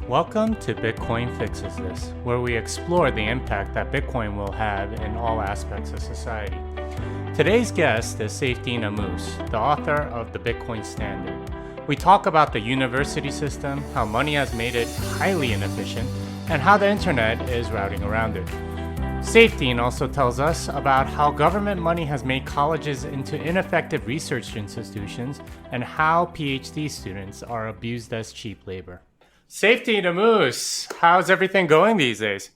Welcome to Bitcoin Fixes This, where we explore the impact that Bitcoin will have in all aspects of society. Today's guest is Saifedean Ammous, the author of The Bitcoin Standard. We talk about the university system, how money has made it highly inefficient, and how the internet is routing around it. Saifedean also tells us about how government money has made colleges into ineffective research institutions and how PhD students are abused as cheap labor. Saifedean Ammous, how's everything going these days?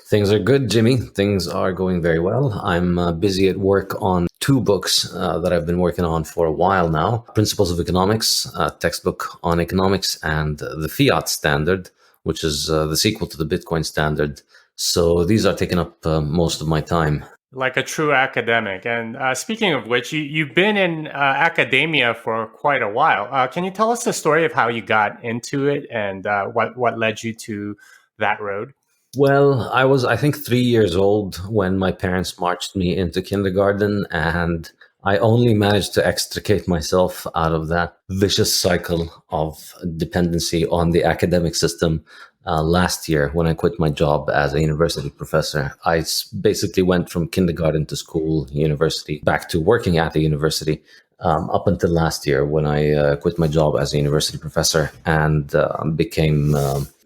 Things are good, Jimmy. Things are going very well. I'm busy at work on two books that I've been working on for a while now. Principles of Economics, a textbook on economics, and the Fiat Standard, which is the sequel to the Bitcoin Standard. So these are taking up most of my time. Like a true academic. And speaking of which, you've been in academia for quite a while. Can you tell us the story of how you got into it and what led you to that road? Well, I was, I think, 3 years old when my parents marched me into kindergarten, and I only managed to extricate myself out of that vicious cycle of dependency on the academic system last year when I quit my job as a university professor. I basically went from kindergarten to school, university, back to working at the university up until last year when I quit my job as a university professor and became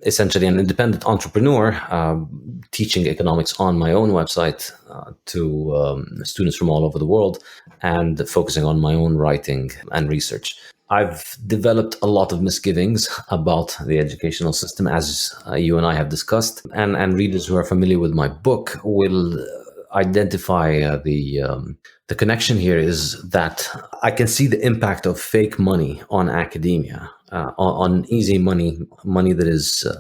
essentially an independent entrepreneur, teaching economics on my own website to students from all over the world and focusing on my own writing and research. I've developed a lot of misgivings about the educational system, as you and I have discussed, and readers who are familiar with my book will identify the connection here is that I can see the impact of fake money on academia, on easy money that is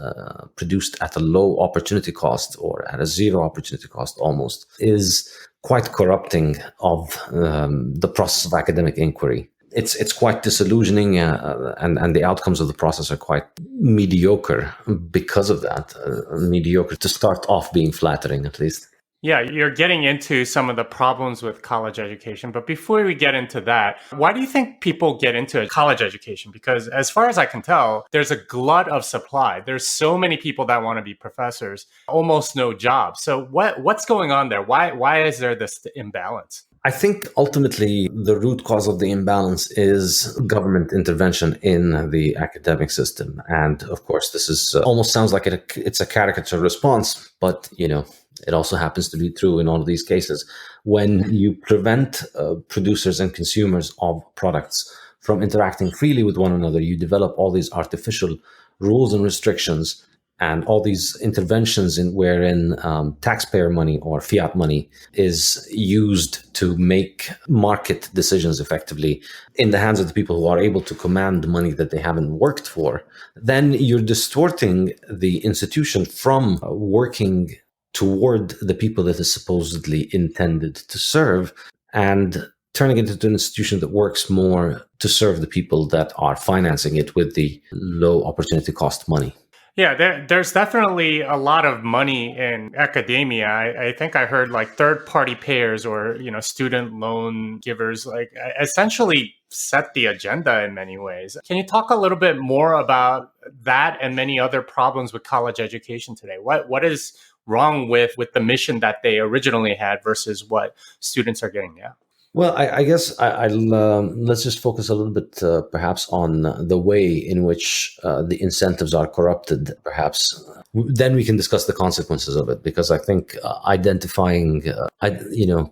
produced at a low opportunity cost or at a zero opportunity cost almost, is quite corrupting of the process of academic inquiry. It's quite disillusioning, and the outcomes of the process are quite mediocre because of that. Mediocre to start off being flattering, at least. Yeah, you're getting into some of the problems with college education. But before we get into that, why do you think people get into college education? Because as far as I can tell, there's a glut of supply. There's so many people that want to be professors, almost no jobs. So what's going on there? Why is there this imbalance? I think ultimately the root cause of the imbalance is government intervention in the academic system. And of course, this is almost sounds like it's a caricature response, but it also happens to be true in all of these cases. When you prevent producers and consumers of products from interacting freely with one another, you develop all these artificial rules and restrictions and all these interventions wherein taxpayer money or fiat money is used to make market decisions effectively in the hands of the people who are able to command money that they haven't worked for, then you're distorting the institution from working toward the people that is supposedly intended to serve and turning it into an institution that works more to serve the people that are financing it with the low opportunity cost money. Yeah, there's definitely a lot of money in academia. I think I heard like third-party payers or student loan givers like essentially set the agenda in many ways. Can you talk a little bit more about that and many other problems with college education today? What is wrong with the mission that they originally had versus what students are getting now? Well, I guess let's just focus a little bit, perhaps, on the way in which the incentives are corrupted. Perhaps then we can discuss the consequences of it, because I think identifying,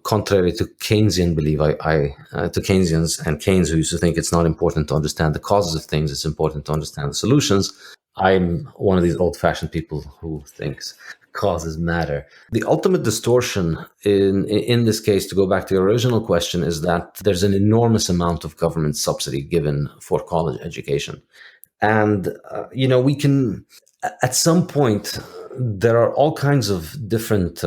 contrary to Keynesian belief, to Keynesians and Keynes, who used to think it's not important to understand the causes of things, it's important to understand the solutions. I'm one of these old-fashioned people who thinks causes matter. The ultimate distortion in this case, to go back to your original question, is that there's an enormous amount of government subsidy given for college education. And, we can, at some point, there are all kinds of different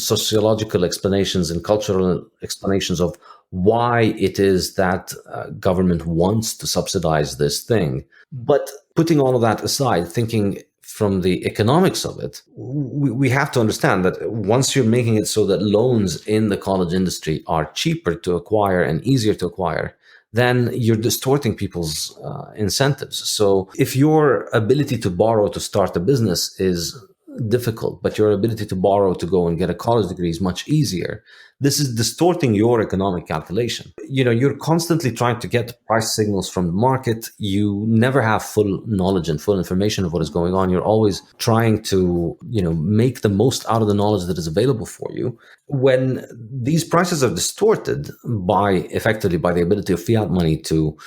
sociological explanations and cultural explanations of why it is that government wants to subsidize this thing. But putting all of that aside, thinking from the economics of it, we have to understand that once you're making it so that loans in the college industry are cheaper to acquire and easier to acquire, then you're distorting people's incentives. So if your ability to borrow to start a business is difficult, but your ability to borrow to go and get a college degree is much easier, this is distorting your economic calculation. You're constantly trying to get price signals from the market. You never have full knowledge and full information of what is going on. You're always trying to, make the most out of the knowledge that is available for you. When these prices are distorted effectively by the ability of fiat money to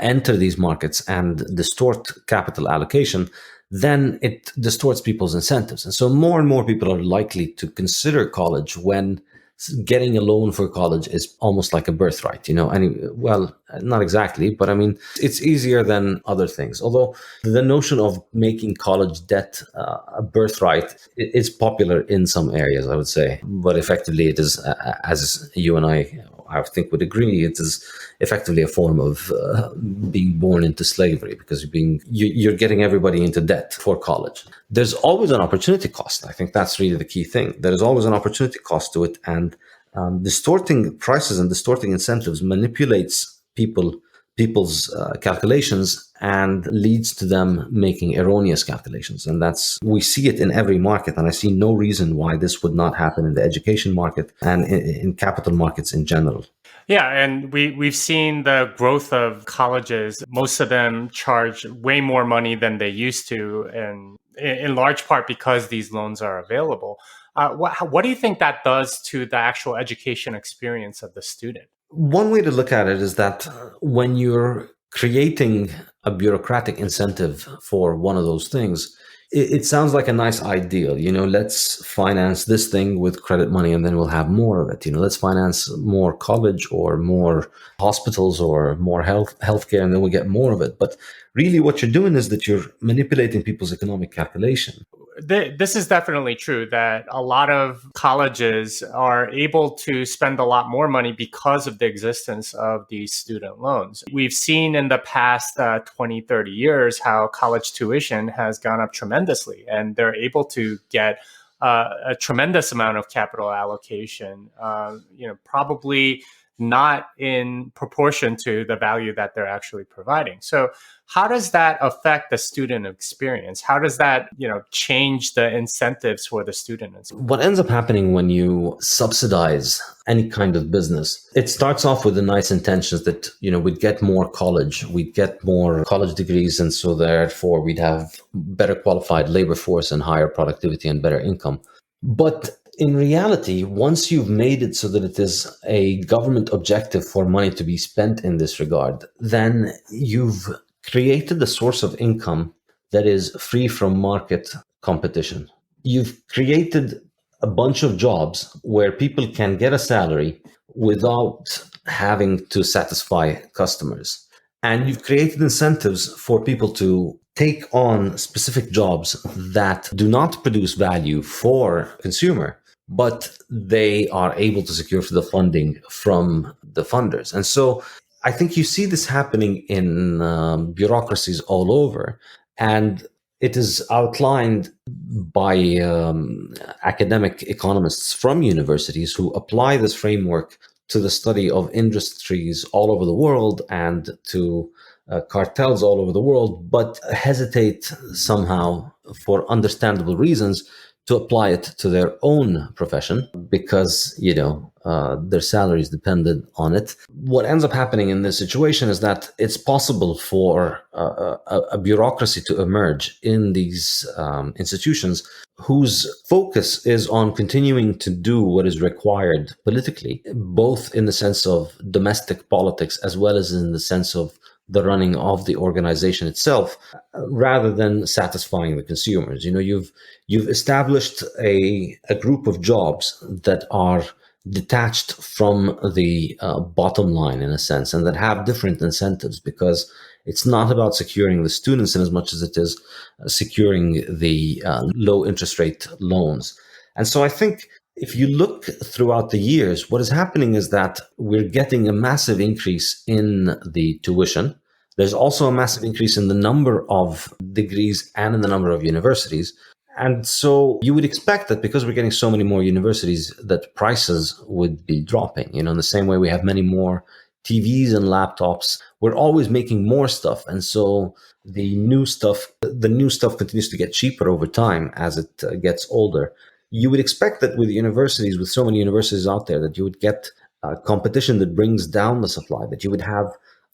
enter these markets and distort capital allocation, then it distorts people's incentives. And so more and more people are likely to consider college when getting a loan for college is almost like a birthright, well, not exactly, but I mean, it's easier than other things. Although the notion of making college debt a birthright is popular in some areas, I would say, but effectively it is, as you and I think would agree, it is effectively a form of being born into slavery, because you're getting everybody into debt for college. There's always an opportunity cost. I think that's really the key thing. There is always an opportunity cost to it, and distorting prices and distorting incentives manipulates people's calculations and leads to them making erroneous calculations. And we see it in every market, and I see no reason why this would not happen in the education market and in capital markets in general. Yeah, and we've seen the growth of colleges. Most of them charge way more money than they used to, and in large part because these loans are available. What do you think that does to the actual education experience of the student? One way to look at it is that when you're creating a bureaucratic incentive for one of those things, it sounds like a nice ideal. Let's finance this thing with credit money and then we'll have more of it. Let's finance more college or more hospitals or more healthcare and then we'll get more of it. But really what you're doing is that you're manipulating people's economic calculation. This is definitely true, that a lot of colleges are able to spend a lot more money because of the existence of these student loans. We've seen in the past 20, 30 years how college tuition has gone up tremendously, and they're able to get a tremendous amount of capital allocation, probably not in proportion to the value that they're actually providing. So how does that affect the student experience? How does that, change the incentives for the students? What ends up happening when you subsidize any kind of business, it starts off with the nice intentions that, we'd get more college, we'd get more college degrees, and so therefore we'd have better qualified labor force and higher productivity and better income. But in reality, once you've made it so that it is a government objective for money to be spent in this regard, then you've created a source of income that is free from market competition. You've created a bunch of jobs where people can get a salary without having to satisfy customers. And you've created incentives for people to take on specific jobs that do not produce value for consumer, but they are able to secure the funding from the funders. And so I think you see this happening in bureaucracies all over. And it is outlined by academic economists from universities who apply this framework to the study of industries all over the world and to cartels all over the world, but hesitate somehow, for understandable reasons, to apply it to their own profession because, their salaries depended on it. What ends up happening in this situation is that it's possible for a bureaucracy to emerge in these institutions whose focus is on continuing to do what is required politically, both in the sense of domestic politics as well as in the sense of the running of the organization itself, rather than satisfying the consumers. You've established a group of jobs that are detached from the bottom line in a sense, and that have different incentives, because it's not about securing the students in as much as it is securing the low interest rate loans. And so I think if you look throughout the years, what is happening is that we're getting a massive increase in the tuition. There's also a massive increase in the number of degrees and in the number of universities. And so you would expect that because we're getting so many more universities, that prices would be dropping. In the same way we have many more TVs and laptops. We're always making more stuff. And so the new stuff continues to get cheaper over time as it gets older. You would expect that with universities, with so many universities out there, that you would get competition that brings down the supply, that you would have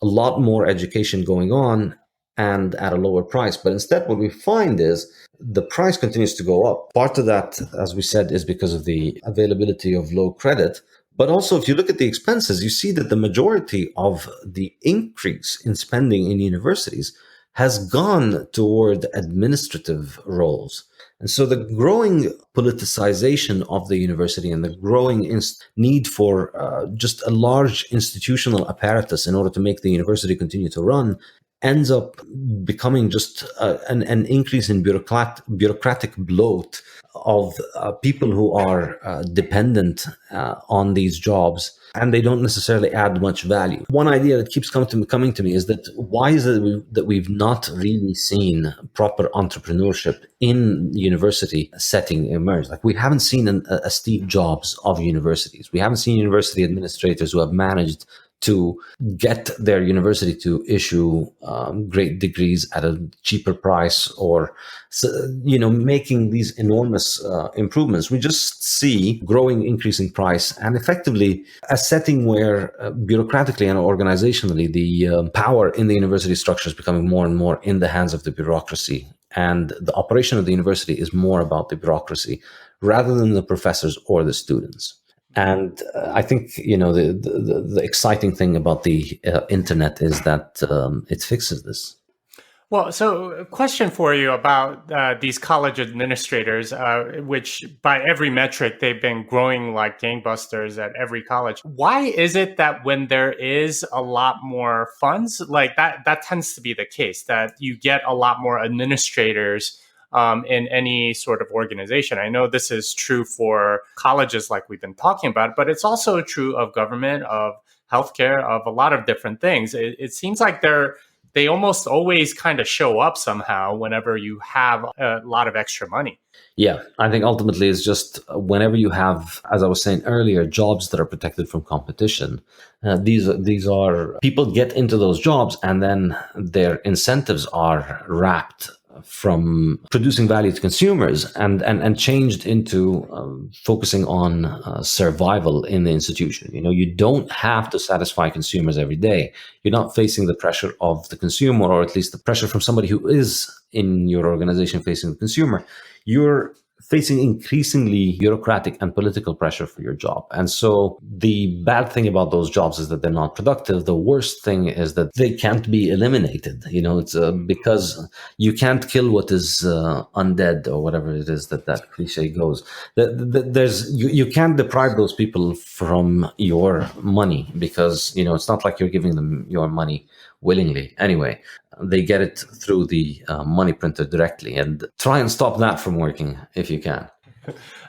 a lot more education going on and at a lower price. But instead, what we find is the price continues to go up. Part of that, as we said, is because of the availability of low credit. But also, if you look at the expenses, you see that the majority of the increase in spending in universities has gone toward administrative roles. And so the growing politicization of the university and the growing need for just a large institutional apparatus in order to make the university continue to run ends up becoming just an increase in bureaucratic bloat of people who are dependent on these jobs, and they don't necessarily add much value. One idea that keeps coming to me is that why is it that we've not really seen proper entrepreneurship in university setting emerge? Like, we haven't seen a Steve Jobs of universities. We haven't seen university administrators who have managed to get their university to issue great degrees at a cheaper price, or making these enormous improvements. We just see growing increasing price and effectively a setting where bureaucratically and organizationally the power in the university structure is becoming more and more in the hands of the bureaucracy, and the operation of the university is more about the bureaucracy rather than the professors or the students. And I think, the exciting thing about the internet is that it fixes this. Well, so a question for you about these college administrators, which by every metric, they've been growing like gangbusters at every college. Why is it that when there is a lot more funds, like that tends to be the case, that you get a lot more administrators in any sort of organization? I know this is true for colleges like we've been talking about, but it's also true of government, of healthcare, of a lot of different things. It seems like they almost always kind of show up somehow whenever you have a lot of extra money. Yeah, I think ultimately it's just whenever you have, as I was saying earlier, jobs that are protected from competition, these are people get into those jobs and then their incentives are wrapped from producing value to consumers and changed into focusing on survival in the institution. You don't have to satisfy consumers every day. You're not facing the pressure of the consumer, or at least the pressure from somebody who is in your organization facing the consumer. You're facing increasingly bureaucratic and political pressure for your job. And so the bad thing about those jobs is that they're not productive. The worst thing is that they can't be eliminated. It's because you can't kill what is undead, or whatever it is that cliche goes. You can't deprive those people from your money, because it's not like you're giving them your money willingly. Anyway, they get it through the money printer directly, and try and stop that from working if you can.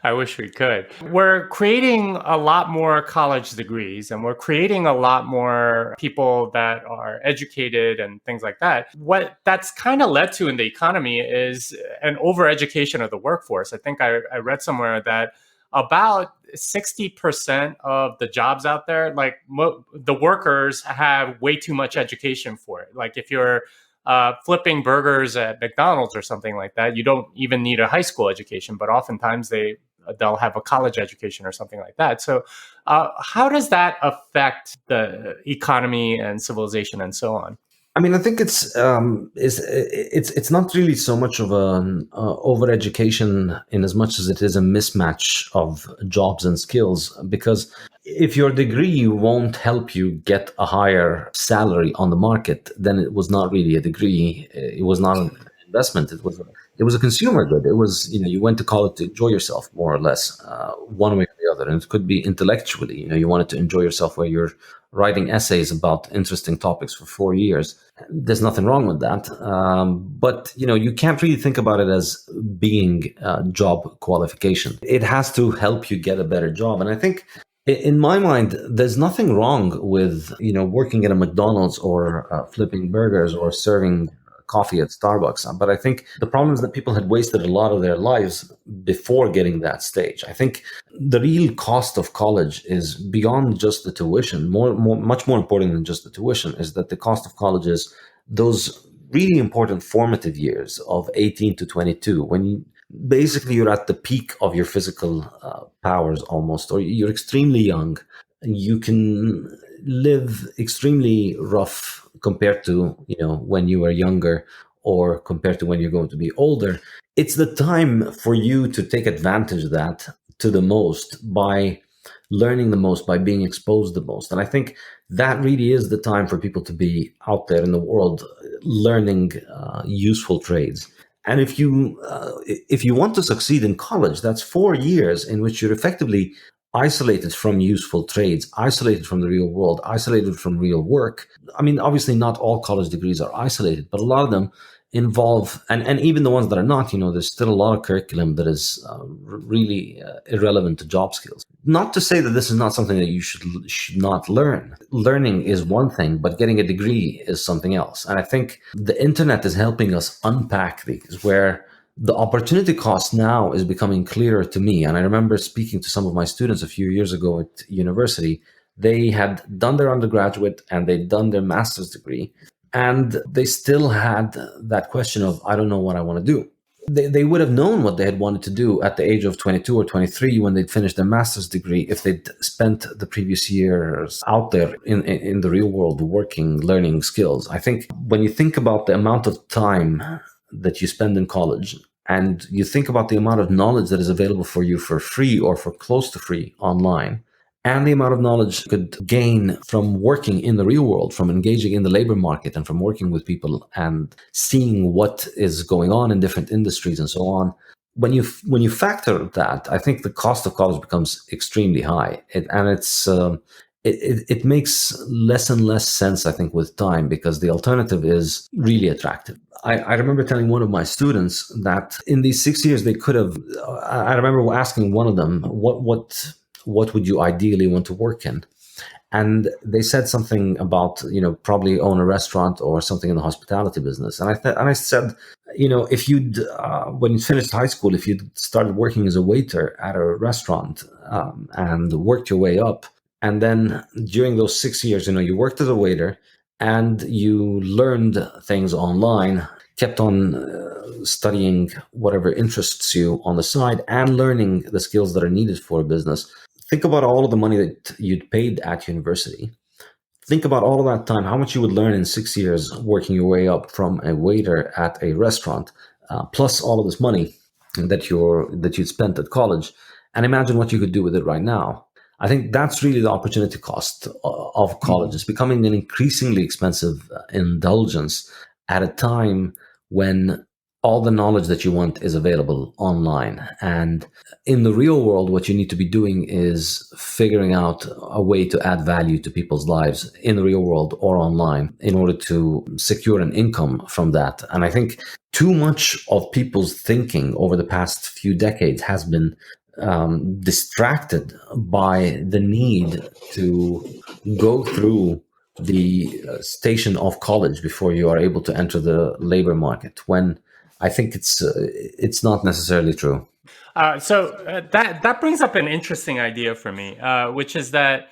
I wish we could. We're creating a lot more college degrees, and we're creating a lot more people that are educated and things like that. What that's kind of led to in the economy is an overeducation of the workforce. I think I read somewhere that about 60% of the jobs out there, like the workers have way too much education for it. Like if you're flipping burgers at McDonald's or something like that, you don't even need a high school education, but oftentimes they'll have a college education or something like that. So how does that affect the economy and civilization and so on? I mean, I think it's not really so much of an overeducation in as much as it is a mismatch of jobs and skills. Because if your degree won't help you get a higher salary on the market, then it was not really a degree. It was not an investment. It was a consumer good. It was, you went to college to enjoy yourself, more or less, one way or the other. And it could be intellectually. You wanted to enjoy yourself where you're writing essays about interesting topics for 4 years. There's nothing wrong with that. But, you can't really think about it as being job qualification. It has to help you get a better job. And I think in my mind, there's nothing wrong with, working at a McDonald's or flipping burgers or serving coffee at Starbucks. But I think the problem is that people had wasted a lot of their lives before getting that stage. I think the real cost of college is beyond just the tuition. Much more important than just the tuition is that the cost of college is those really important formative years of 18 to 22, when basically you're at the peak of your physical powers almost, or you're extremely young. You can live extremely rough compared to, when you were younger or compared to when you're going to be older. It's the time for you to take advantage of that to the most by learning the most, by being exposed the most. And I think that really is the time for people to be out there in the world learning useful trades. And if you want to succeed in college, that's 4 years in which you're effectively isolated from useful trades, isolated from the real world, isolated from real work. I mean, obviously not all college degrees are isolated, but a lot of them involve, and even the ones that are not, there's still a lot of curriculum that is really irrelevant to job skills. Not to say that this is not something that you should not learn. Learning is one thing, but getting a degree is something else. And I think the internet is helping us unpack these, where the opportunity cost now is becoming clearer to me. And I remember speaking to some of my students a few years ago at university. They had done their undergraduate and they'd done their master's degree. And they still had that question of, I don't know what I want to do. They would have known what they had wanted to do at the age of 22 or 23 when they'd finished their master's degree if they'd spent the previous years out there in the real world working, learning skills. I think when you think about the amount of time that you spend in college and you think about the amount of knowledge that is available for you for free or for close to free online, and the amount of knowledge you could gain from working in the real world, from engaging in the labor market and from working with people and seeing what is going on in different industries and so on. When you factor that, I think the cost of college becomes extremely high. It makes less and less sense, I think, with time, because the alternative is really attractive. I remember telling one of my students that in these 6 years they could have, I remember asking one of them, what would you ideally want to work in? And they said something about, probably own a restaurant or something in the hospitality business. And I said, if you'd, when you finished high school, if you'd started working as a waiter at a restaurant and worked your way up, and then during those 6 years, you worked as a waiter and you learned things online, kept on studying whatever interests you on the side and learning the skills that are needed for a business. Think about all of the money that you'd paid at university. Think about all of that time, how much you would learn in 6 years working your way up from a waiter at a restaurant, plus all of this money that you'd spent at college, and imagine what you could do with it right now. I think that's really the opportunity cost of college. It's becoming an increasingly expensive indulgence at a time when all the knowledge that you want is available online. And in the real world, what you need to be doing is figuring out a way to add value to people's lives in the real world or online in order to secure an income from that. And I think too much of people's thinking over the past few decades has been distracted by the need to go through the station of college before you are able to enter the labor market, when I think it's not necessarily true. That brings up an interesting idea for me, which is that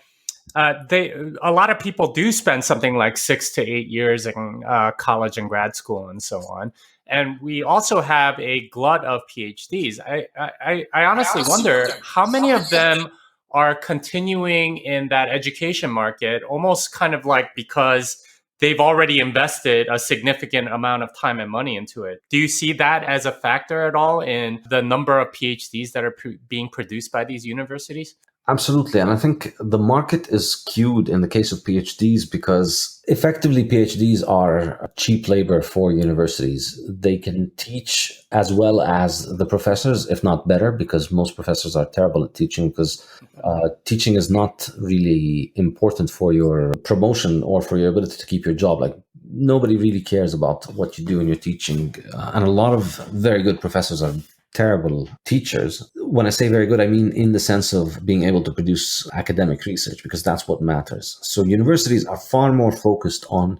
a lot of people do spend something like 6 to 8 years in college and grad school and so on. And we also have a glut of PhDs. I honestly wonder how many of them are continuing in that education market, almost kind of like because they've already invested a significant amount of time and money into it. Do you see that as a factor at all in the number of PhDs that are being produced by these universities? Absolutely. And I think the market is skewed in the case of PhDs because effectively PhDs are cheap labor for universities. They can teach as well as the professors, if not better, because most professors are terrible at teaching, because teaching is not really important for your promotion or for your ability to keep your job. Like, nobody really cares about what you do in your teaching. And a lot of very good professors are terrible teachers. When I say very good, I mean in the sense of being able to produce academic research, because that's what matters. So universities are far more focused on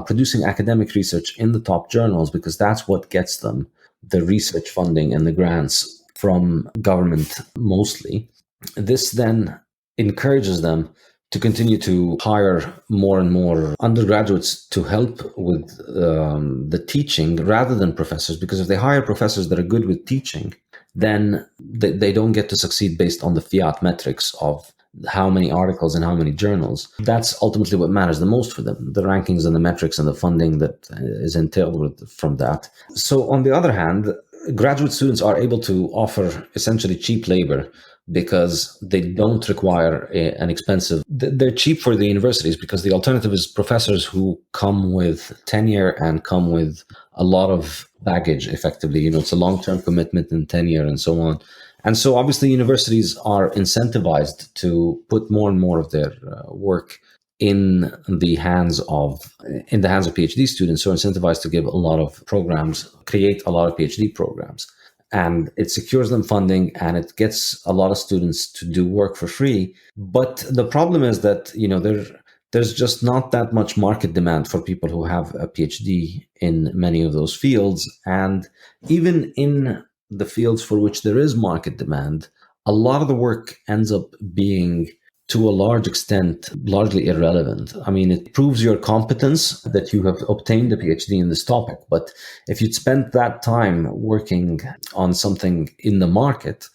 producing academic research in the top journals, because that's what gets them the research funding and the grants from government mostly. This then encourages them to continue to hire more and more undergraduates to help with the teaching rather than professors, because if they hire professors that are good with teaching, then they don't get to succeed based on the fiat metrics of how many articles and how many journals. That's ultimately what matters the most for them, the rankings and the metrics and the funding that is entailed from that. So on the other hand, graduate students are able to offer essentially cheap labor because they don't require an expensive, they're cheap for the universities, because the alternative is professors who come with tenure and come with a lot of baggage, effectively. It's a long-term commitment and tenure and so on. And so obviously universities are incentivized to put more and more of their work in the hands of PhD students, so incentivized to give a lot of programs, create a lot of PhD programs. And it secures them funding, and it gets a lot of students to do work for free. But the problem is that, there's just not that much market demand for people who have a PhD in many of those fields. And even in the fields for which there is market demand, a lot of the work ends up being, to a large extent, largely irrelevant. I mean, it proves your competence that you have obtained a PhD in this topic. But if you'd spent that time working on something in the market,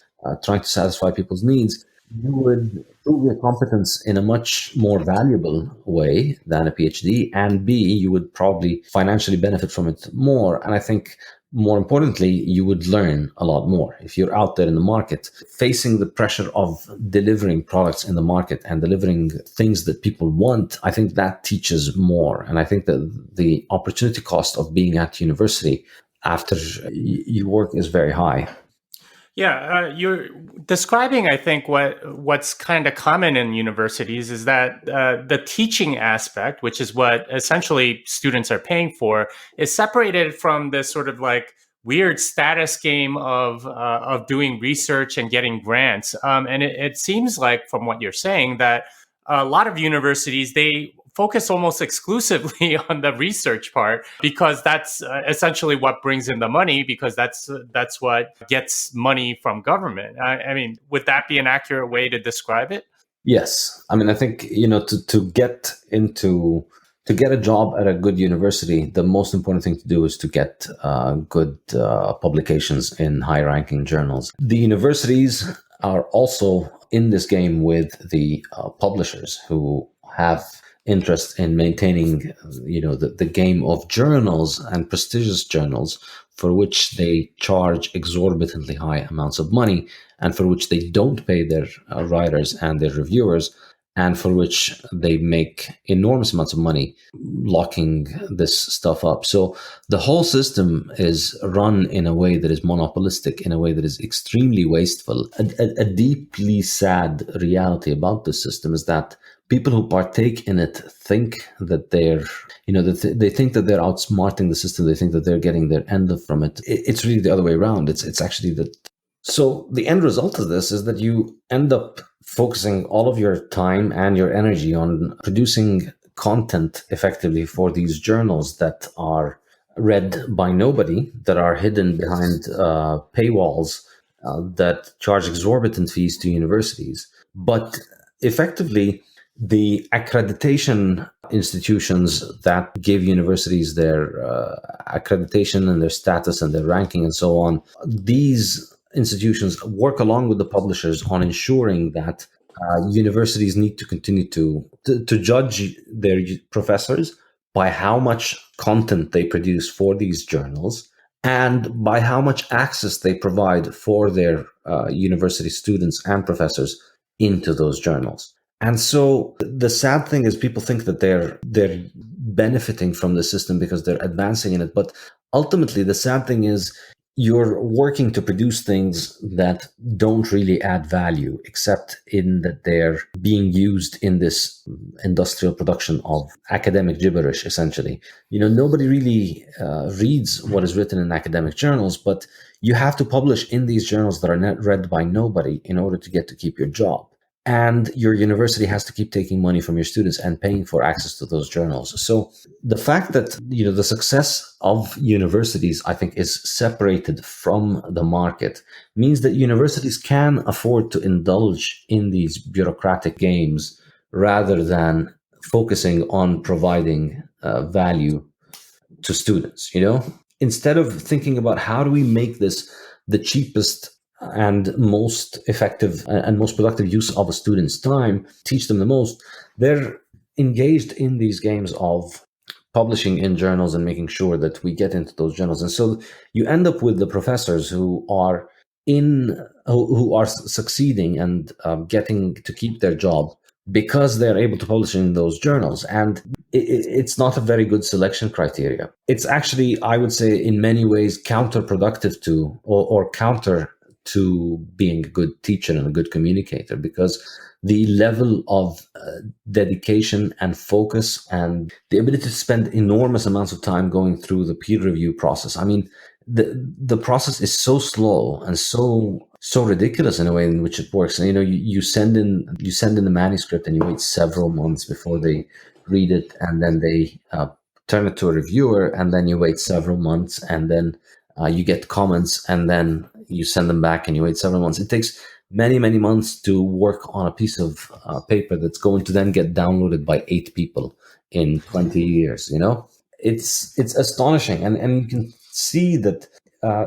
trying to satisfy people's needs, you would prove your competence in a much more valuable way than a PhD. And B, you would probably financially benefit from it more. And I think, more importantly, you would learn a lot more. If you're out there in the market, facing the pressure of delivering products in the market and delivering things that people want, I think that teaches more. And I think that the opportunity cost of being at university after you work is very high. Yeah, you're describing, I think, what's kind of common in universities is that the teaching aspect, which is what essentially students are paying for, is separated from this sort of like weird status game of doing research and getting grants. And it seems like, from what you're saying, that a lot of universities, they focus almost exclusively on the research part, because that's essentially what brings in the money, because that's what gets money from government. I mean, would that be an accurate way to describe it? Yes. I mean, I think, to get a job at a good university, the most important thing to do is to get good publications in high-ranking journals. The universities are also in this game with the publishers, who have interest in maintaining, the game of journals and prestigious journals, for which they charge exorbitantly high amounts of money, and for which they don't pay their writers and their reviewers, and for which they make enormous amounts of money locking this stuff up. So the whole system is run in a way that is monopolistic, in a way that is extremely wasteful. A deeply sad reality about this system is that people who partake in it think that they think that they're outsmarting the system. They think that they're getting their end from it. It's really the other way around. It's actually that. So the end result of this is that you end up focusing all of your time and your energy on producing content effectively for these journals that are read by nobody, that are hidden behind paywalls, that charge exorbitant fees to universities. But effectively, the accreditation institutions that give universities their accreditation and their status and their ranking and so on, these institutions work along with the publishers on ensuring that universities need to continue to judge their professors by how much content they produce for these journals, and by how much access they provide for their university students and professors into those journals. And so the sad thing is, people think that they're benefiting from the system because they're advancing in it. But ultimately, the sad thing is, you're working to produce things that don't really add value, except in that they're being used in this industrial production of academic gibberish, essentially. Nobody really reads what is written in academic journals, but you have to publish in these journals that are not read by nobody in order to get to keep your job. and your university has to keep taking money from your students and paying for access to those journals. So the fact that the success of universities, I think, is separated from the market means that universities can afford to indulge in these bureaucratic games rather than focusing on providing value to students. Instead of thinking about how do we make this the cheapest and most effective and most productive use of a student's time, teach them the most, they're engaged in these games of publishing in journals and making sure that we get into those journals. And so you end up with the professors who are succeeding and getting to keep their job because they're able to publish in those journals. And it's not a very good selection criteria. It's actually, I would say, in many ways counterproductive to or counter to being a good teacher and a good communicator, because the level of dedication and focus and the ability to spend enormous amounts of time going through the peer review process. I mean, the process is so slow and so ridiculous in a way in which it works. And you send in the manuscript and you wait several months before they read it, and then they turn it to a reviewer, and then you wait several months, and then you get comments, and then you send them back and you wait several months. It takes many, many months to work on a piece of paper that's going to then get downloaded by 8 people in 20 years. It's astonishing. And you can see that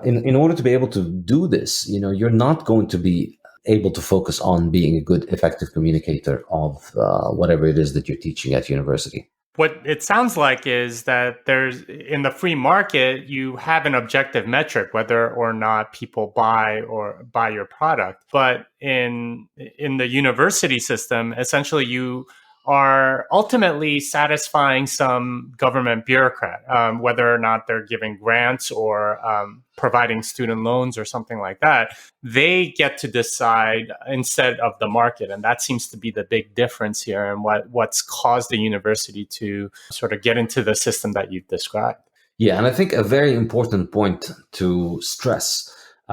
in order to be able to do this, you're not going to be able to focus on being a good, effective communicator of whatever it is that you're teaching at university. What it sounds like is that there's, in the free market, you have an objective metric, whether or not people buy your product. But in the university system, essentially you are ultimately satisfying some government bureaucrat, whether or not they're giving grants or providing student loans or something like that. They get to decide instead of the market. And that seems to be the big difference here, and what's caused the university to sort of get into the system that you've described. Yeah, and I think a very important point to stress.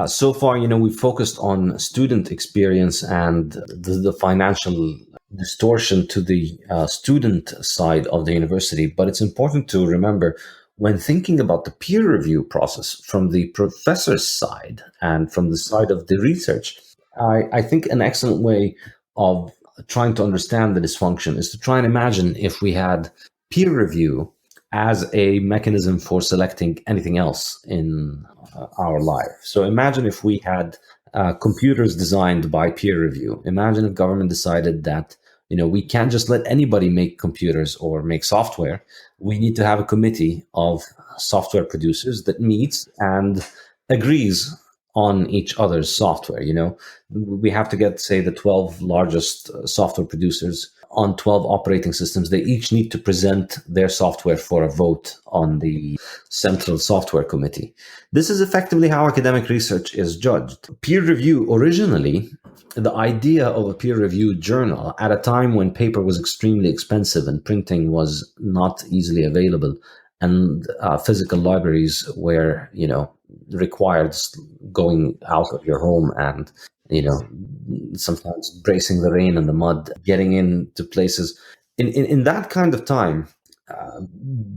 So far, we've focused on student experience and the financial distortion to the student side of the university. But it's important to remember, when thinking about the peer review process from the professor's side and from the side of the research, I think an excellent way of trying to understand the dysfunction is to try and imagine if we had peer review as a mechanism for selecting anything else in our life. So imagine if we had computers designed by peer review. Imagine if government decided that we can't just let anybody make computers or make software. We need to have a committee of software producers that meets and agrees on each other's software. We have to get, say, the 12 largest software producers on 12 operating systems. They each need to present their software for a vote on the central software committee. This is effectively how academic research is judged. Peer review, originally, the idea of a peer-reviewed journal at a time when paper was extremely expensive and printing was not easily available, and physical libraries were, required going out of your home and, sometimes bracing the rain and the mud, getting into places. In that kind of time,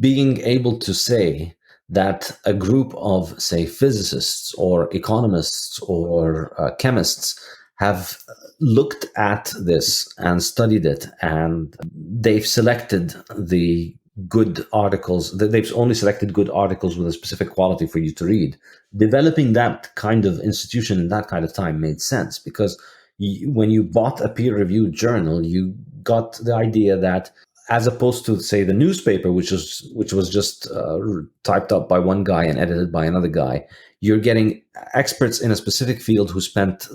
being able to say that a group of, say, physicists or economists or chemists have looked at this and studied it, and they've selected the good articles. They've only selected good articles with a specific quality for you to read. Developing that kind of institution in that kind of time made sense, because when you bought a peer-reviewed journal, you got the idea that, as opposed to, say, the newspaper, which was just typed up by one guy and edited by another guy, you're getting experts in a specific field who spent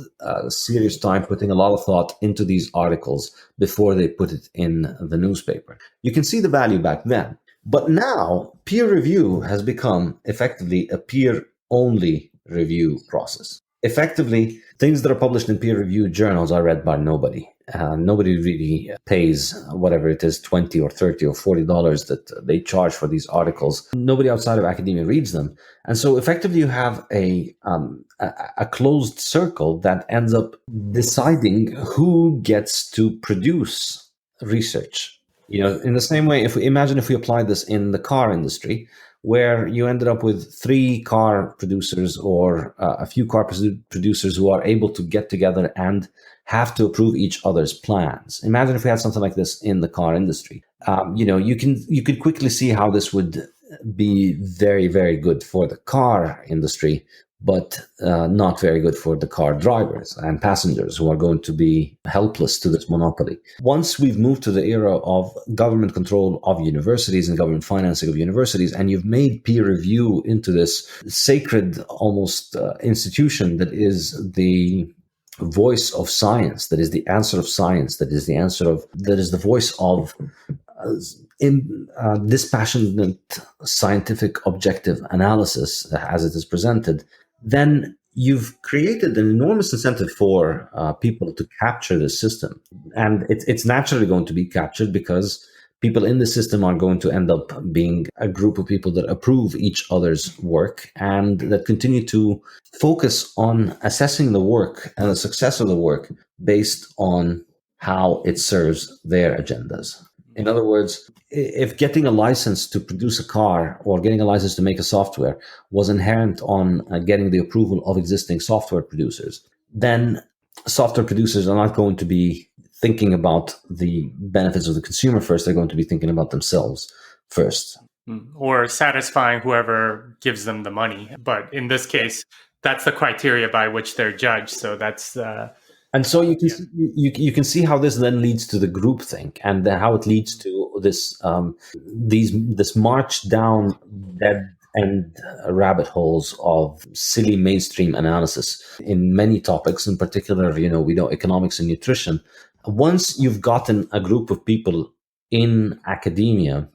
serious time putting a lot of thought into these articles before they put it in the newspaper. You can see the value back then. But now, peer review has become effectively a peer-only review process. Effectively, things that are published in peer-reviewed journals are read by nobody. Nobody really pays whatever it is, 20 or 30 or $40 that they charge for these articles. Nobody outside of academia reads them. And so effectively you have a closed circle that ends up deciding who gets to produce research. In the same way, if we apply this in the car industry, where you ended up with 3 car producers or a few car producers who are able to get together and have to approve each other's plans. Imagine if we had something like this in the car industry. You could quickly see how this would be very, very good for the car industry, but not very good for the car drivers and passengers who are going to be helpless to this monopoly. Once we've moved to the era of government control of universities and government financing of universities, and you've made peer review into this sacred almost institution that is the voice of science, that is the answer of science, that is the voice of dispassionate scientific objective analysis as it is presented, then you've created an enormous incentive for people to capture this system. And it's naturally going to be captured because people in the system are going to end up being a group of people that approve each other's work and that continue to focus on assessing the work and the success of the work based on how it serves their agendas. In other words, if getting a license to produce a car or getting a license to make a software was inherent on getting the approval of existing software producers, then software producers are not going to be thinking about the benefits of the consumer first. They're going to be thinking about themselves first. Or satisfying whoever gives them the money. But in this case, that's the criteria by which they're judged. So that's... And so you can see how this then leads to the groupthink, and how it leads to this this march down dead end rabbit holes of silly mainstream analysis in many topics. In particular, we know economics and nutrition. Once you've gotten a group of people in academia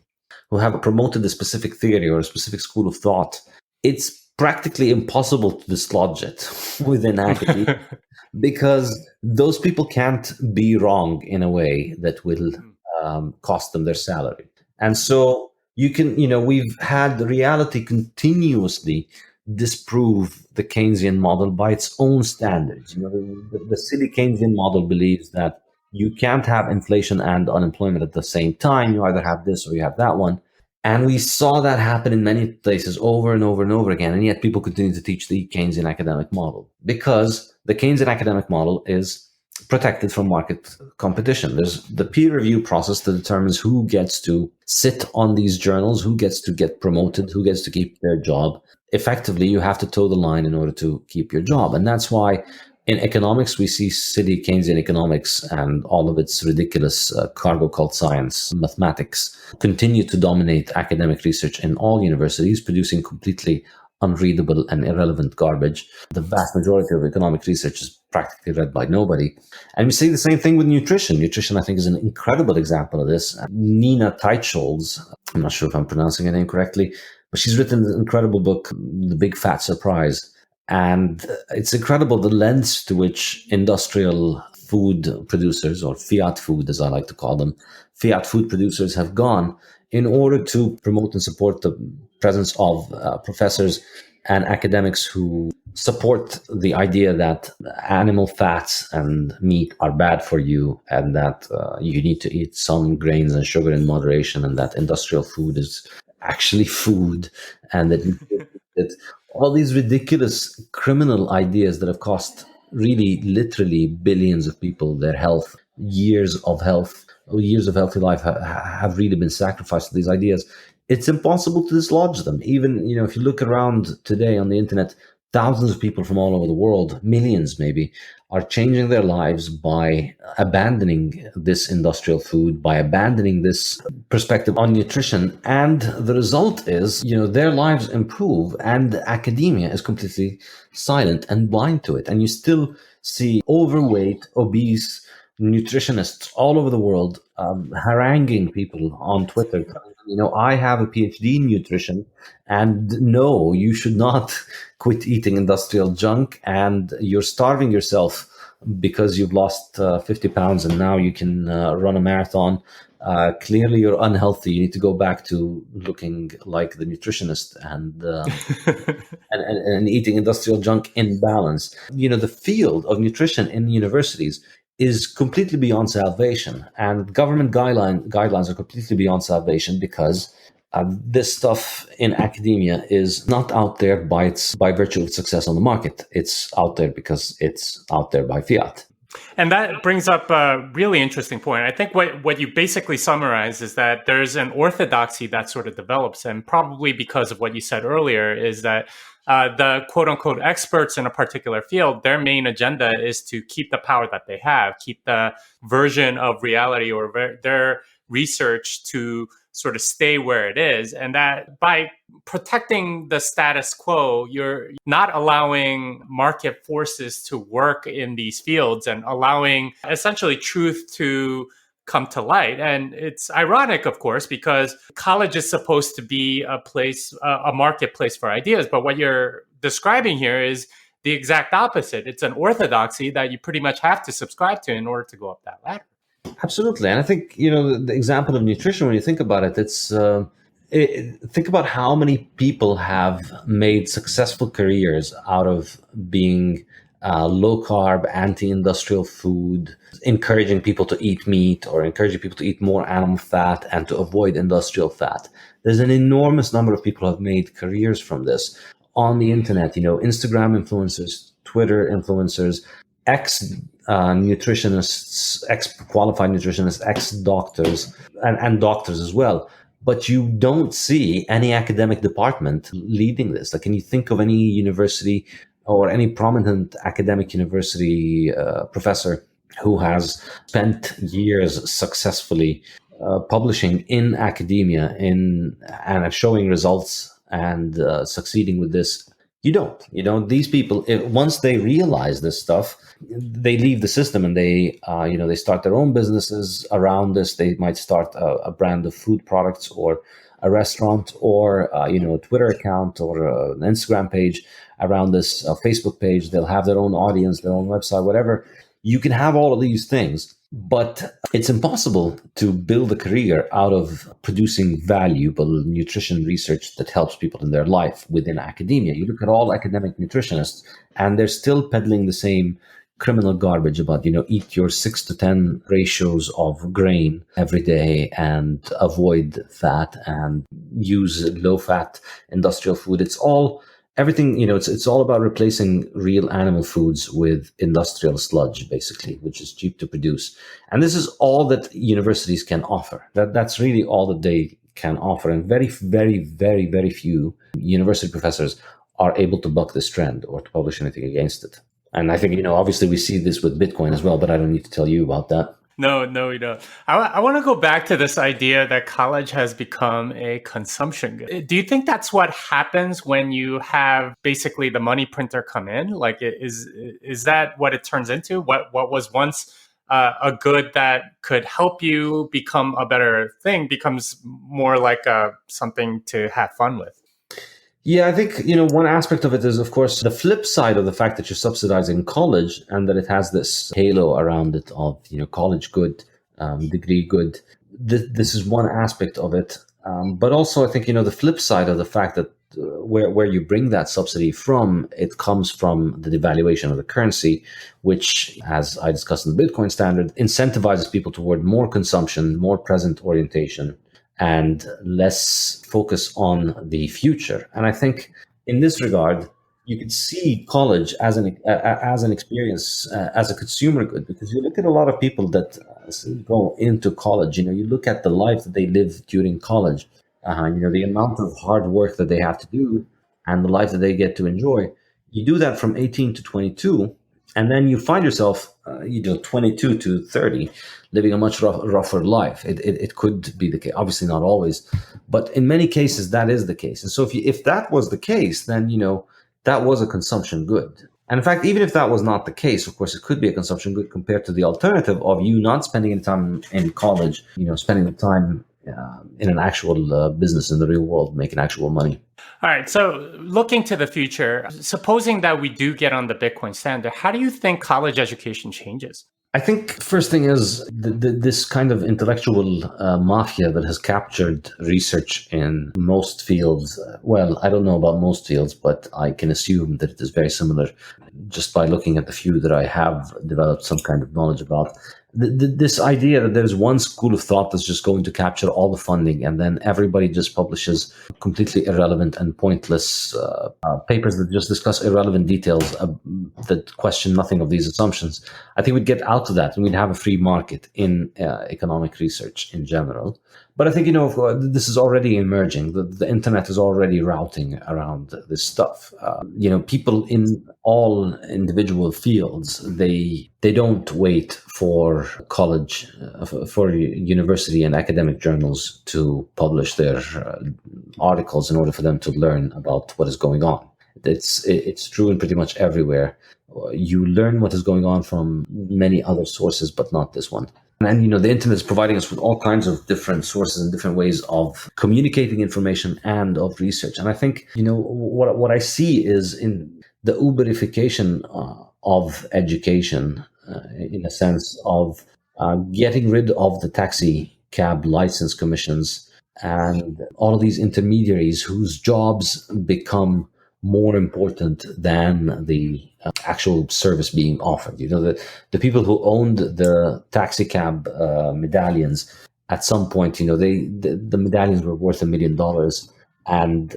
who have promoted a specific theory or a specific school of thought, it's practically impossible to dislodge it within academia. Because those people can't be wrong in a way that will cost them their salary. And so we've had reality continuously disprove the Keynesian model by its own standards. The silly Keynesian model believes that you can't have inflation and unemployment at the same time. You either have this or you have that one. And we saw that happen in many places over and over and over again. And yet people continue to teach the Keynesian academic model because the Keynesian academic model is protected from market competition. There's the peer review process that determines who gets to sit on these journals, who gets to get promoted, who gets to keep their job. Effectively, you have to toe the line in order to keep your job. And that's why in economics, we see silly Keynesian economics and all of its ridiculous cargo cult science, mathematics, continue to dominate academic research in all universities, producing completely unreadable and irrelevant garbage. The vast majority of economic research is practically read by nobody. And we see the same thing with nutrition. Nutrition, I think, is an incredible example of this. Nina Teicholz, I'm not sure if I'm pronouncing her name correctly, but she's written an incredible book, The Big Fat Surprise. And it's incredible the lengths to which industrial food producers, or fiat food as I like to call them, fiat food producers have gone in order to promote and support the presence of professors and academics who support the idea that animal fats and meat are bad for you, and that you need to eat some grains and sugar in moderation, and that industrial food is actually food, and that all these ridiculous criminal ideas that have cost really literally billions of people their health, years of healthy life have really been sacrificed to these ideas. It's impossible to dislodge them. Even, if you look around today on the internet, thousands of people from all over the world, millions maybe, are changing their lives by abandoning this industrial food, by abandoning this perspective on nutrition. And the result is, their lives improve and academia is completely silent and blind to it. And you still see overweight, obese nutritionists all over the world haranguing people on Twitter. I have a PhD in nutrition, and no, you should not quit eating industrial junk, and you're starving yourself because you've lost 50 pounds and now you can run a marathon. Clearly, you're unhealthy. You need to go back to looking like the nutritionist and eating industrial junk in balance. The field of nutrition in universities is completely beyond salvation, and government guidelines are completely beyond salvation because this stuff in academia is not out there by virtue of success on the market. It's out there because it's out there by fiat. And that brings up a really interesting point. I think what you basically summarize is that there's an orthodoxy that sort of develops, and probably because of what you said earlier, is that the quote unquote experts in a particular field, their main agenda is to keep the power that they have, keep the version of reality or their research to sort of stay where it is. And that by protecting the status quo, you're not allowing market forces to work in these fields and allowing essentially truth to come to light. And it's ironic, of course, because college is supposed to be a place, a marketplace for ideas. But what you're describing here is the exact opposite. It's an orthodoxy that you pretty much have to subscribe to in order to go up that ladder. Absolutely. And I think, the example of nutrition, when you think about it, think about how many people have made successful careers out of being low carb, anti-industrial food, encouraging people to eat meat or encouraging people to eat more animal fat and to avoid industrial fat. There's an enormous number of people who have made careers from this on the internet, Instagram influencers, Twitter influencers, ex-nutritionists, ex-qualified nutritionists, ex-doctors, and doctors as well. But you don't see any academic department leading this. Like, can you think of any university or any prominent academic university professor who has spent years successfully publishing in academia and showing results and succeeding with this? You don't. These people, once they realize this stuff, they leave the system and they start their own businesses around this. They might start a brand of food products or a restaurant or a Twitter account or an Instagram page around this, a Facebook page. They'll have their own audience, their own website, whatever. You can have all of these things, but it's impossible to build a career out of producing valuable nutrition research that helps people in their life within academia. You look at all academic nutritionists, and they're still peddling the same criminal garbage about, eat your 6 to 10 ratios of grain every day and avoid fat and use low fat industrial food. It's all everything, it's all about replacing real animal foods with industrial sludge, basically, which is cheap to produce. And this is all that universities can offer. That's really all that they can offer. And very, very, very, very few university professors are able to buck this trend or to publish anything against it. And I think, obviously we see this with Bitcoin as well, but I don't need to tell you about that. No, we don't. I want to go back to this idea that college has become a consumption good. Do you think that's what happens when you have basically the money printer come in? Like, is that what it turns into? What was once a good that could help you become a better thing becomes more like something to have fun with? Yeah, I think, one aspect of it is, of course, the flip side of the fact that you're subsidizing college and that it has this halo around it of, college good, degree good. This is one aspect of it. But also, I think, the flip side of the fact that where you bring that subsidy from, it comes from the devaluation of the currency, which, as I discussed in the Bitcoin standard, incentivizes people toward more consumption, more present orientation, and less focus on the future. And I think in this regard, you could see college as an experience, as a consumer good, because you look at a lot of people that go into college, you look at the life that they live during college, the amount of hard work that they have to do and the life that they get to enjoy. You do that from 18 to 22, and then you find yourself, 22 to 30, living a much rougher life. It could be the case, obviously not always, but in many cases that is the case. And so if that was the case, then that was a consumption good. And in fact, even if that was not the case, of course, it could be a consumption good compared to the alternative of you not spending any time in college, spending the time in an actual business in the real world, making actual money. All right. So looking to the future, supposing that we do get on the Bitcoin standard, how do you think college education changes? I think first thing is this kind of intellectual mafia that has captured research in most fields. Well, I don't know about most fields, but I can assume that it is very similar just by looking at the few that I have developed some kind of knowledge about. This idea that there's one school of thought that's just going to capture all the funding and then everybody just publishes completely irrelevant and pointless papers that just discuss irrelevant details that question nothing of these assumptions. I think we'd get out of that and we'd have a free market in economic research in general. But I think, this is already emerging. The internet is already routing around this stuff. People in all individual fields, they don't wait for college, for university and academic journals to publish their articles in order for them to learn about what is going on. It's true in pretty much everywhere. You learn what is going on from many other sources, but not this one. And the internet is providing us with all kinds of different sources and different ways of communicating information and of research. And I think, what I see is in the Uberification of education, in a sense of getting rid of the taxi cab license commissions and all of these intermediaries whose jobs become more important than the actual service being offered. The people who owned the taxi cab medallions, at some point, the medallions were worth $1 million, and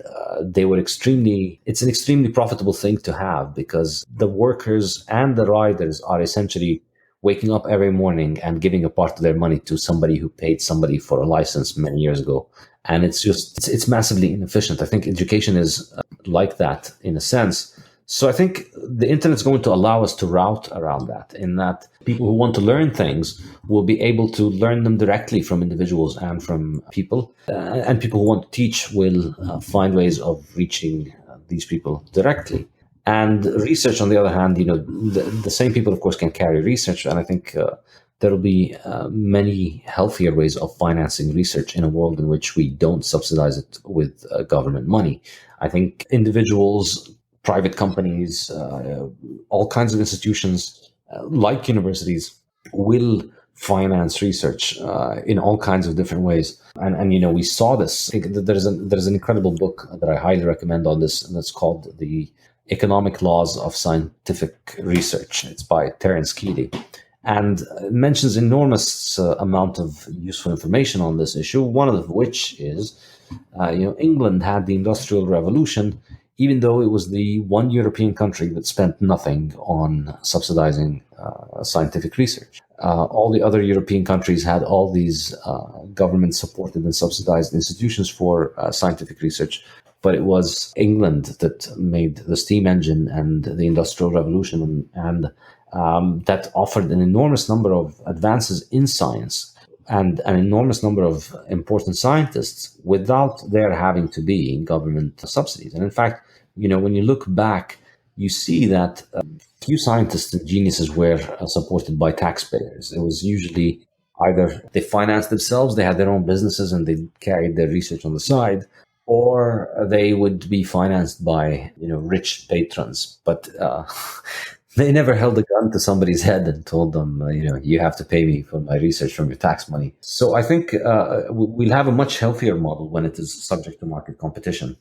it's an extremely profitable thing to have because the workers and the riders are essentially waking up every morning and giving a part of their money to somebody who paid somebody for a license many years ago. And it's massively inefficient. I think education is like that in a sense. So I think the internet is going to allow us to route around that, in that people who want to learn things will be able to learn them directly from individuals and from people. And people who want to teach will find ways of reaching these people directly. And research, on the other hand, the same people, of course, can carry research. And I think there will be many healthier ways of financing research in a world in which we don't subsidize it with government money. I think individuals, private companies, all kinds of institutions like universities will finance research in all kinds of different ways. And we saw this. I think there's an incredible book that I highly recommend on this, and it's called The Economic Laws of Scientific Research. It's by Terence Keeley, and mentions enormous amount of useful information on this issue. One of which is, England had the Industrial Revolution, even though it was the one European country that spent nothing on subsidizing scientific research. All the other European countries had all these government-supported and subsidized institutions for scientific research, but it was England that made the steam engine and the Industrial Revolution, and that offered an enormous number of advances in science and an enormous number of important scientists without there having to be government subsidies. And in fact, when you look back, you see that few scientists and geniuses were supported by taxpayers. It was usually either they financed themselves, they had their own businesses and they carried their research on the side, or they would be financed by, rich patrons. But they never held a gun to somebody's head and told them, you have to pay me for my research from your tax money. So I think we'll have a much healthier model when it is subject to market competition.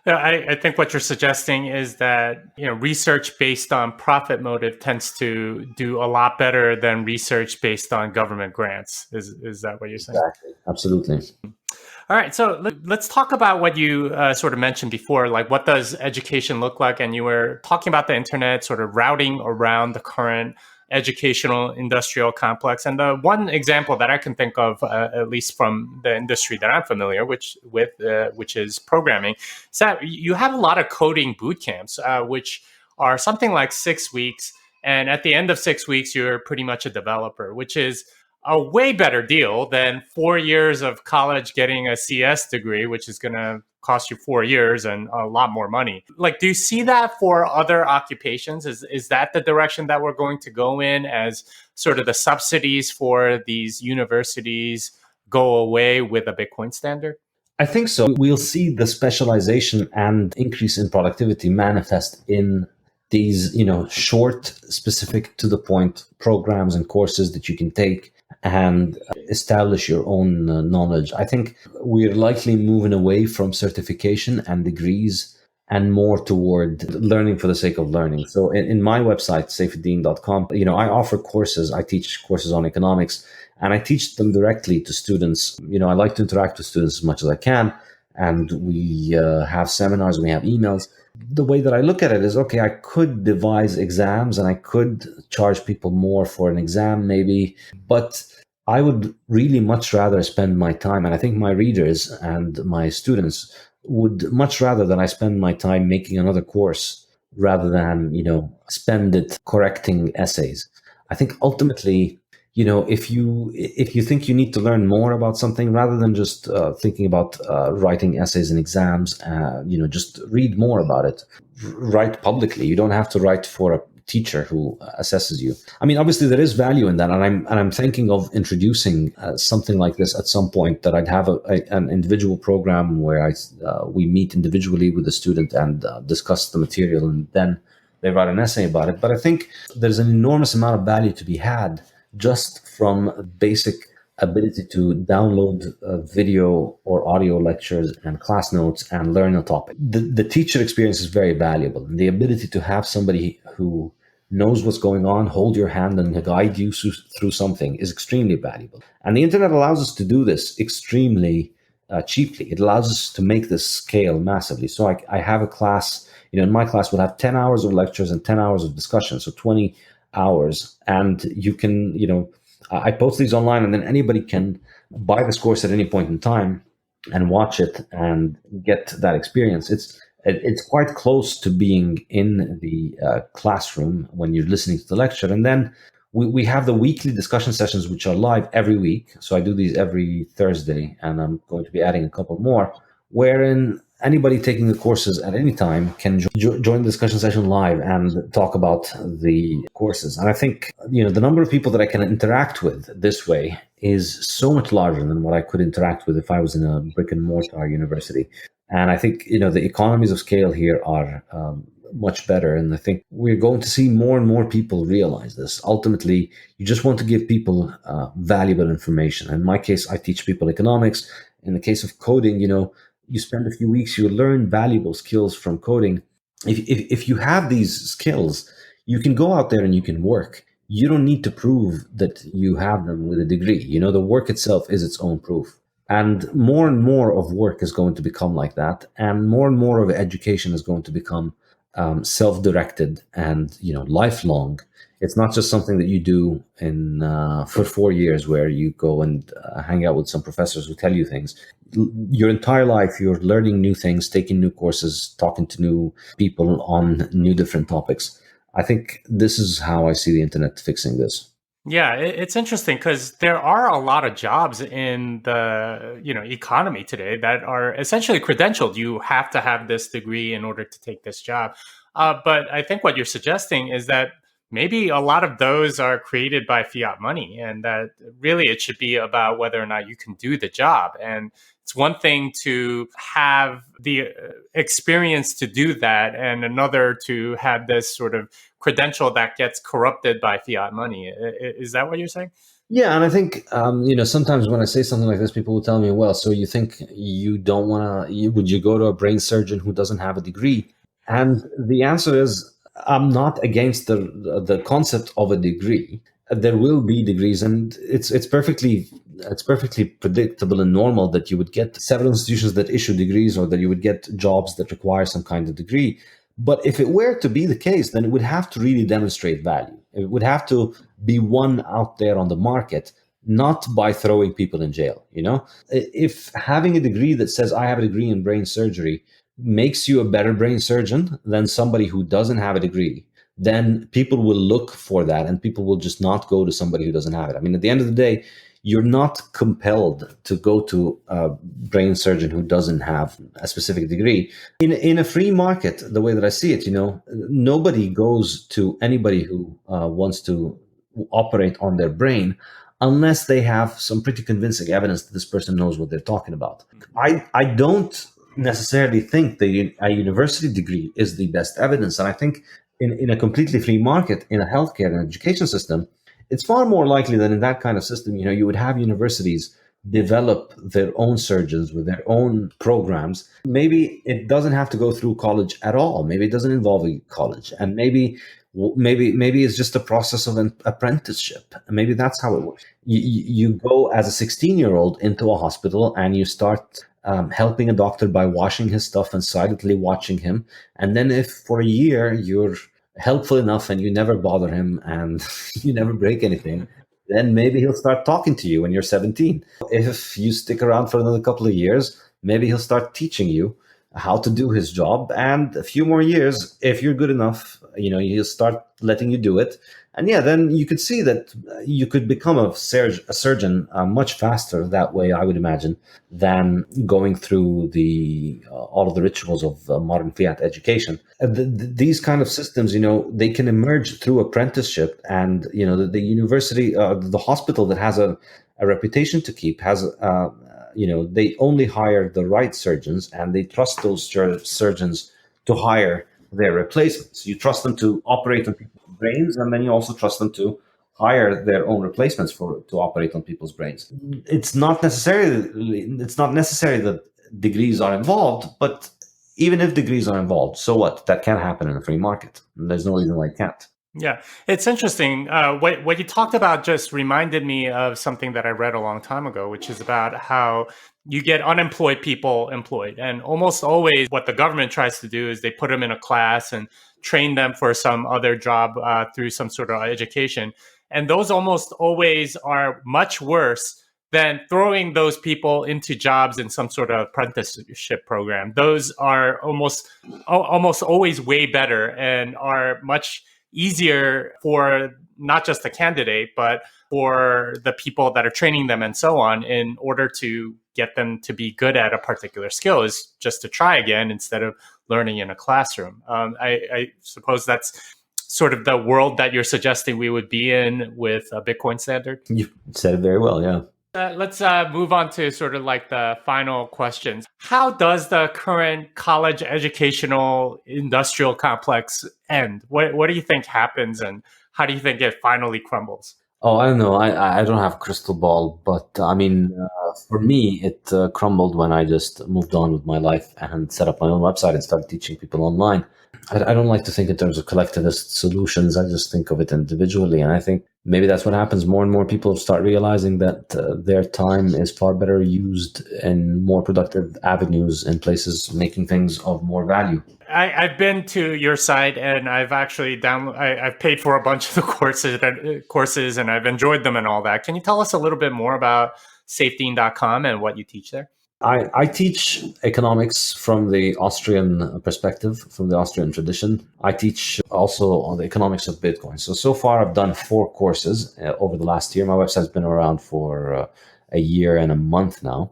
I think what you're suggesting is that research based on profit motive tends to do a lot better than research based on government grants. Is that what you're saying? Exactly. Absolutely. All right, so let's talk about what you sort of mentioned before, like what does education look like? And you were talking about the internet sort of routing around the current educational industrial complex. And the one example that I can think of, at least from the industry that I'm familiar which is programming, is that you have a lot of coding boot camps, which are something like 6 weeks. And at the end of 6 weeks, you're pretty much a developer, which is a way better deal than 4 years of college getting a CS degree, which is going to cost you 4 years and a lot more money. Like, do you see that for other occupations? Is that the direction that we're going to go in as sort of the subsidies for these universities go away with a Bitcoin standard? I think so. We'll see the specialization and increase in productivity manifest in these, short, specific to the point programs and courses that you can take and establish your own knowledge. I think we're likely moving away from certification and degrees and more toward learning for the sake of learning. So in my website, saifedean.com, I offer courses. I teach courses on economics and I teach them directly to students. I like to interact with students as much as I can. And we have seminars, we have emails. The way that I look at it is, okay, I could devise exams and I could charge people more for an exam maybe, but I would really much rather spend my time, and I think my readers and my students would much rather that I spend my time making another course rather than, spend it correcting essays. I think ultimately, if you think you need to learn more about something rather than just thinking about writing essays and exams, just read more about it. Write publicly. You don't have to write for a teacher who assesses you. I mean, obviously there is value in that, and I'm thinking of introducing something like this at some point. That I'd have an individual program where we meet individually with the student and discuss the material, and then they write an essay about it. But I think there's an enormous amount of value to be had just from basic ability to download video or audio lectures and class notes and learn a topic. The teacher experience is very valuable. And the ability to have somebody who knows what's going on, hold your hand and guide you through something is extremely valuable. And the internet allows us to do this extremely cheaply. It allows us to make this scale massively. So I have a class, in my class we'll have 10 hours of lectures and 10 hours of discussion. So 20 hours. And you can, I post these online and then anybody can buy this course at any point in time and watch it and get that experience. It's quite close to being in the classroom when you're listening to the lecture. And then we have the weekly discussion sessions, which are live every week. So I do these every Thursday, and I'm going to be adding a couple more, wherein anybody taking the courses at any time can join the discussion session live and talk about the courses. And I think, the number of people that I can interact with this way is so much larger than what I could interact with if I was in a brick and mortar university. And I think, the economies of scale here are much better. And I think we're going to see more and more people realize this. Ultimately, you just want to give people valuable information. In my case, I teach people economics. In the case of coding, you spend a few weeks, you learn valuable skills from coding. If you have these skills, you can go out there and you can work. You don't need to prove that you have them with a degree. The work itself is its own proof. And more of work is going to become like that. And more of education is going to become self-directed and, lifelong. It's not just something that you do for 4 years where you go and hang out with some professors who tell you things. Your entire life, you're learning new things, taking new courses, talking to new people on new different topics. I think this is how I see the internet fixing this. Yeah, it's interesting because there are a lot of jobs in the economy today that are essentially credentialed. You have to have this degree in order to take this job. But I think what you're suggesting is that maybe a lot of those are created by fiat money, and that really it should be about whether or not you can do the job. And it's one thing to have the experience to do that, and another to have this sort of credential that gets corrupted by fiat money. Is that what you're saying? Yeah, and I think sometimes when I say something like this, people will tell me, "Well, so you think you don't want to? Would you go to a brain surgeon who doesn't have a degree?" And the answer is, I'm not against the concept of a degree. There will be degrees, and it's perfectly predictable and normal that you would get several institutions that issue degrees, or that you would get jobs that require some kind of degree. But if it were to be the case, then it would have to really demonstrate value. It would have to be one out there on the market, not by throwing people in jail. If having a degree that says I have a degree in brain surgery makes you a better brain surgeon than somebody who doesn't have a degree, then people will look for that, and people will just not go to somebody who doesn't have it. I mean, at the end of the day, you're not compelled to go to a brain surgeon who doesn't have a specific degree. In a free market, the way that I see it, nobody goes to anybody who wants to operate on their brain unless they have some pretty convincing evidence that this person knows what they're talking about. I don't necessarily think that a university degree is the best evidence. And I think in a completely free market, in a healthcare and education system, it's far more likely that in that kind of system, you would have universities develop their own surgeons with their own programs. Maybe it doesn't have to go through college at all. Maybe it doesn't involve a college, and maybe it's just a process of an apprenticeship. Maybe that's how it works. You go as a 16-year-old into a hospital and you start helping a doctor by washing his stuff and silently watching him. And then if for a year you're helpful enough and you never bother him and you never break anything, then maybe he'll start talking to you when you're 17. If you stick around for another couple of years, maybe he'll start teaching you how to do his job. And a few more years, if you're good enough, he'll start letting you do it. And yeah, then you could see that you could become a surgeon much faster that way, I would imagine, than going through all of the rituals of modern fiat education. These kind of systems, they can emerge through apprenticeship, and the university, the hospital that has a reputation to keep has. They only hire the right surgeons, and they trust those surgeons to hire their replacements. You trust them to operate on people's brains, and then you also trust them to hire their own replacements to operate on people's brains. It's not necessary that degrees are involved, but even if degrees are involved, so what? That can happen in a free market. There's no reason why it can't. Yeah, it's interesting. What you talked about just reminded me of something that I read a long time ago, which is about how you get unemployed people employed. And almost always what the government tries to do is they put them in a class and train them for some other job through some sort of education. And those almost always are much worse than throwing those people into jobs in some sort of apprenticeship program. Those are almost always way better and are much easier for not just the candidate, but for the people that are training them and so on, in order to get them to be good at a particular skill, is just to try again instead of learning in a classroom. I suppose that's sort of the world that you're suggesting we would be in with a Bitcoin standard. You said it very well, yeah. Let's move on to sort of like the final questions. How does the current college educational industrial complex end? What do you think happens, and how do you think it finally crumbles? Oh, I don't know. I don't have a crystal ball, but I mean, for me, it crumbled when I just moved on with my life and set up my own website and started teaching people online. I don't like to think in terms of collectivist solutions. I just think of it individually. And I think maybe that's what happens. More and more people start realizing that their time is far better used in more productive avenues in places making things of more value. I've been to your site, and I've actually I've paid for a bunch of the courses, and I've enjoyed them and all that. Can you tell us a little bit more about Saifedean.com and what you teach there? I teach economics from the Austrian perspective, from the Austrian tradition. I teach also on the economics of Bitcoin. So far, I've done 4 courses over the last year. My website's been around for a year and a month now.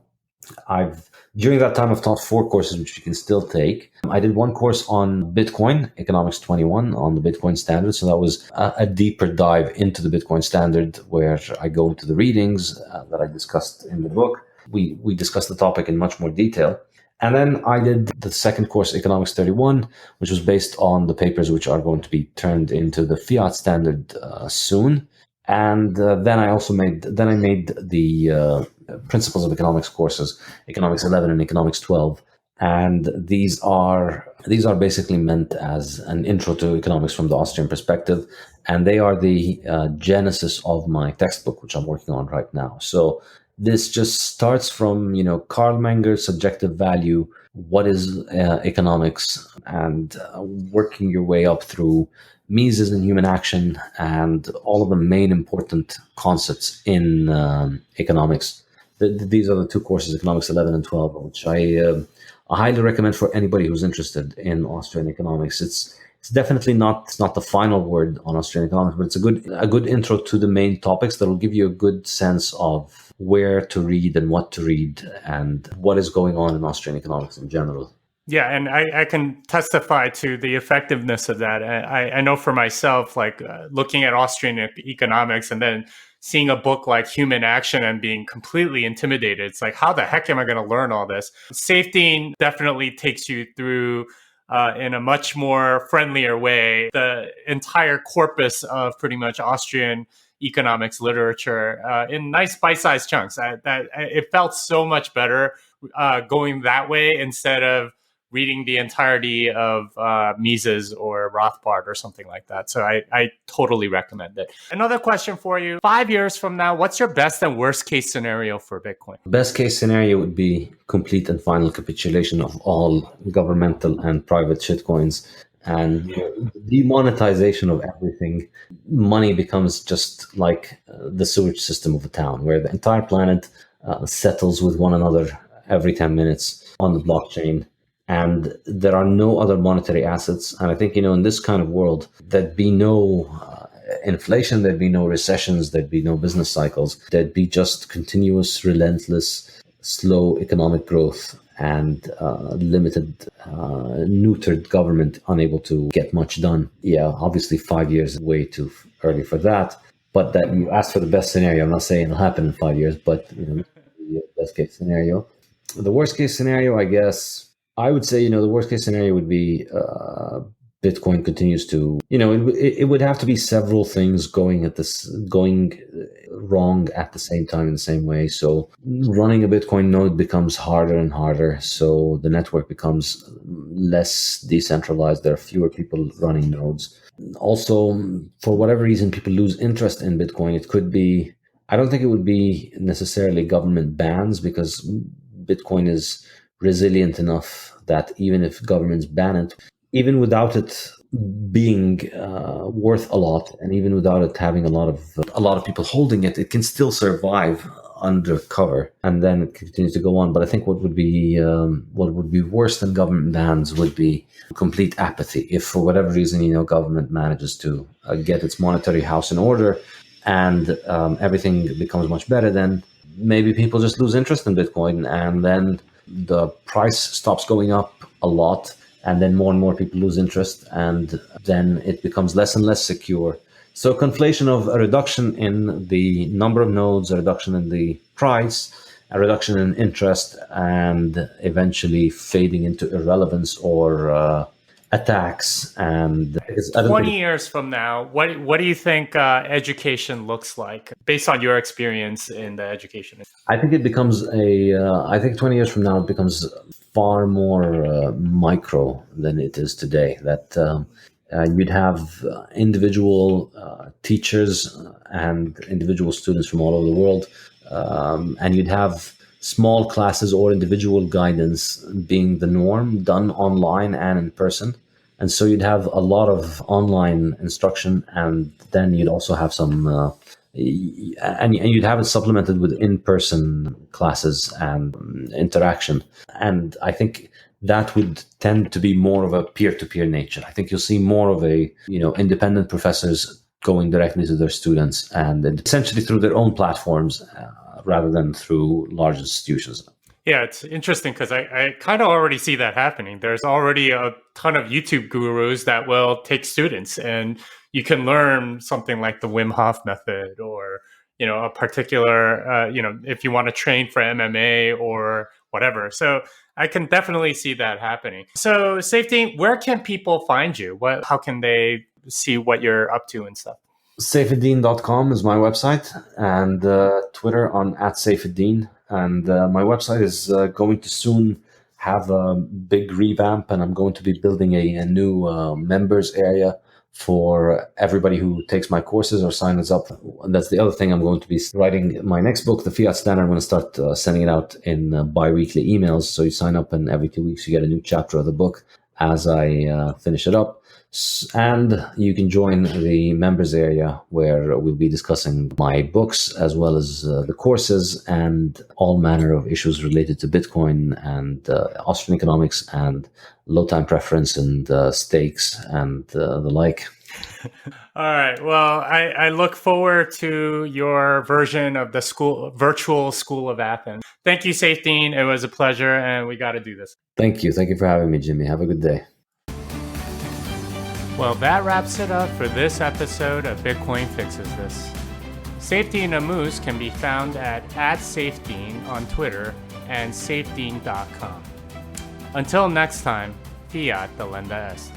During that time, I've taught 4 courses, which you can still take. I did 1 course on Bitcoin, Economics 21, on the Bitcoin standard. So that was a deeper dive into the Bitcoin standard, where I go into the readings that I discussed in the book. We discussed the topic in much more detail. And then I did the second course, Economics 31, which was based on the papers which are going to be turned into the fiat standard soon. And then I made the Principles of Economics courses, Economics 11 and Economics 12. And these are basically meant as an intro to economics from the Austrian perspective. And they are the genesis of my textbook, which I'm working on right now. So this just starts from, Karl Menger's subjective value, what is economics, and working your way up through Mises and human action and all of the main important concepts in economics. These are the 2 courses, Economics 11 and 12, which I highly recommend for anybody who's interested in Austrian economics. It's definitely not the final word on Austrian economics, but it's a good intro to the main topics that will give you a good sense of where to read and what to read and what is going on in Austrian economics in general. Yeah, and I can testify to the effectiveness of that. I know for myself, like looking at Austrian economics and then seeing a book like Human Action and being completely intimidated. It's like, how the heck am I going to learn all this? Safety definitely takes you through in a much more friendlier way the entire corpus of pretty much Austrian economics literature in nice bite-sized chunks. It felt so much better going that way instead of reading the entirety of Mises or Rothbard or something like that. So I totally recommend it. Another question for you. 5 years from now, what's your best and worst case scenario for Bitcoin? Best case scenario would be complete and final capitulation of all governmental and private shitcoins, and demonetization of everything. Money becomes just like the sewage system of a town, where the entire planet settles with one another every 10 minutes on the blockchain, and there are no other monetary assets. And I think, in this kind of world, there'd be no inflation, there'd be no recessions, there'd be no business cycles, there'd be just continuous, relentless, slow economic growth and limited, neutered government unable to get much done. Yeah, obviously 5 years is way too early for that. But that you asked for the best scenario. I'm not saying it'll happen in 5 years, but the best case scenario. The worst case scenario, I guess, I would say, the worst case scenario would be Bitcoin continues to, it would have to be several things going wrong at the same time in the same way. So running a Bitcoin node becomes harder and harder. So the network becomes less decentralized. There are fewer people running nodes. Also, for whatever reason, people lose interest in Bitcoin. It could be, I don't think it would be necessarily government bans, because Bitcoin is resilient enough that even if governments ban it, even without it being worth a lot, and even without it having a lot of people holding it, it can still survive undercover, and then it continues to go on. But I think what would be worse than government bans would be complete apathy. If for whatever reason, government manages to get its monetary house in order, and everything becomes much better, then maybe people just lose interest in Bitcoin, and then the price stops going up a lot, and then more and more people lose interest, and then it becomes less and less secure. So conflation of a reduction in the number of nodes, a reduction in the price, a reduction in interest, and eventually fading into irrelevance or attacks. And 20 years from now, what do you think education looks like based on your experience in the education? I think it becomes I think 20 years from now, it becomes far more micro than it is today. That you'd have individual teachers and individual students from all over the world, and you'd have small classes or individual guidance being the norm, done online and in person. And so you'd have a lot of online instruction, and then you'd also have some, and you'd have it supplemented with in-person classes and interaction. And I think that would tend to be more of a peer-to-peer nature. I think you'll see more of independent professors going directly to their students, and essentially through their own platforms rather than through large institutions. Yeah, it's interesting because I kind of already see that happening. There's already a ton of YouTube gurus that will take students, and you can learn something like the Wim Hof method, or a particular if you want to train for MMA or whatever. So I can definitely see that happening. So Saifedean, where can people find you? How can they see what you're up to and stuff? Saifedean.com is my website, and Twitter on @Saifedean. And my website is going to soon have a big revamp, and I'm going to be building a new members area for everybody who takes my courses or signs up. And that's the other thing. I'm going to be writing my next book, The Fiat Standard. I'm going to start sending it out in bi-weekly emails. So you sign up, and every 2 weeks you get a new chapter of the book as I finish it up. And you can join the members area, where we'll be discussing my books as well as the courses and all manner of issues related to Bitcoin and Austrian economics and low time preference and stakes and the like. All right. Well, I look forward to your version of the virtual School of Athens. Thank you, Saifedean. It was a pleasure, and we got to do this. Thank you. Thank you for having me, Jimmy. Have a good day. Well, that wraps it up for this episode of Bitcoin Fixes This. Saifedean Ammous can be found at @Saifedean on Twitter and saifedean.com. Until next time, fiat delenda est.